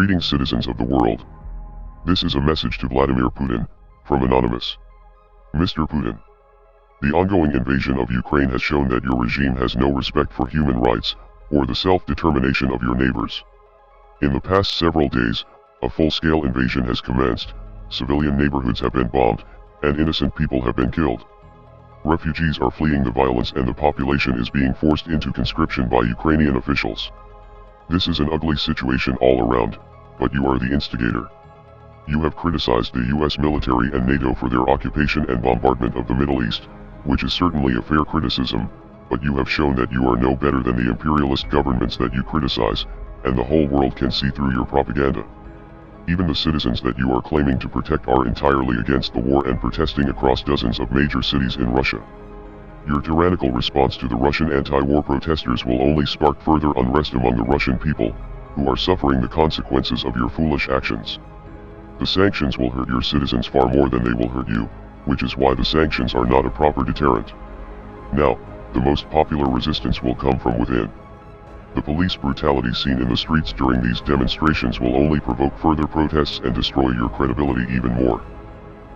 Greetings, citizens of the world. This is a message to Vladimir Putin, from Anonymous. Mr. Putin, the ongoing invasion of Ukraine has shown that your regime has no respect for human rights, or the self-determination of your neighbors. In the past several days, a full-scale invasion has commenced, civilian neighborhoods have been bombed, and innocent people have been killed. Refugees are fleeing the violence and the population is being forced into conscription by Ukrainian officials. This is an ugly situation all around, but you are the instigator. You have criticized the US military and NATO for their occupation and bombardment of the Middle East, which is certainly a fair criticism, but you have shown that you are no better than the imperialist governments that you criticize, and the whole world can see through your propaganda. Even the citizens that you are claiming to protect are entirely against the war and protesting across dozens of major cities in Russia. Your tyrannical response to the Russian anti-war protesters will only spark further unrest among the Russian people, who are suffering the consequences of your foolish actions. The sanctions will hurt your citizens far more than they will hurt you, which is why the sanctions are not a proper deterrent. Now, the most popular resistance will come from within. The police brutality seen in the streets during these demonstrations will only provoke further protests and destroy your credibility even more.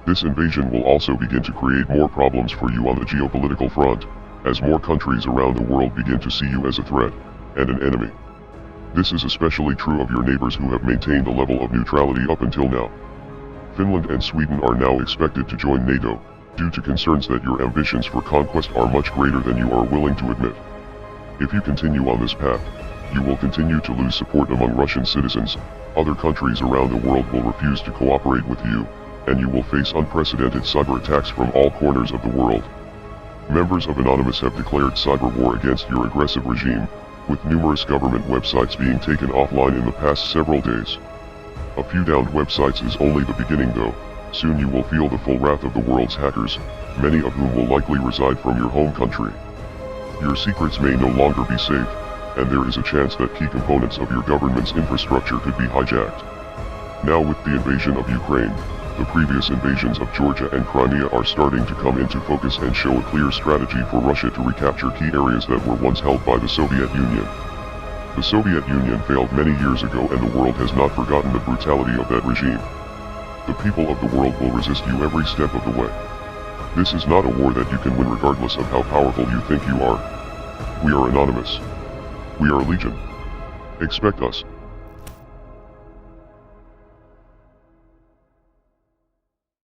This invasion will also begin to create more problems for you on the geopolitical front, as more countries around the world begin to see you as a threat, and an enemy. This is especially true of your neighbors who have maintained a level of neutrality up until now. Finland and Sweden are now expected to join NATO, due to concerns that your ambitions for conquest are much greater than you are willing to admit. If you continue on this path, you will continue to lose support among Russian citizens, other countries around the world will refuse to cooperate with you, and you will face unprecedented cyber attacks from all corners of the world. Members of Anonymous have declared cyber war against your aggressive regime, with numerous government websites being taken offline in the past several days. A few downed websites is only the beginning though, soon you will feel the full wrath of the world's hackers, many of whom will likely reside from your home country. Your secrets may no longer be safe, and there is a chance that key components of your government's infrastructure could be hijacked. Now with the invasion of Ukraine, the previous invasions of Georgia and Crimea are starting to come into focus and show a clear strategy for Russia to recapture key areas that were once held by the Soviet Union. The Soviet Union failed many years ago and the world has not forgotten the brutality of that regime. The people of the world will resist you every step of the way. This is not a war that you can win regardless of how powerful you think you are. We are Anonymous. We are Legion. Expect us.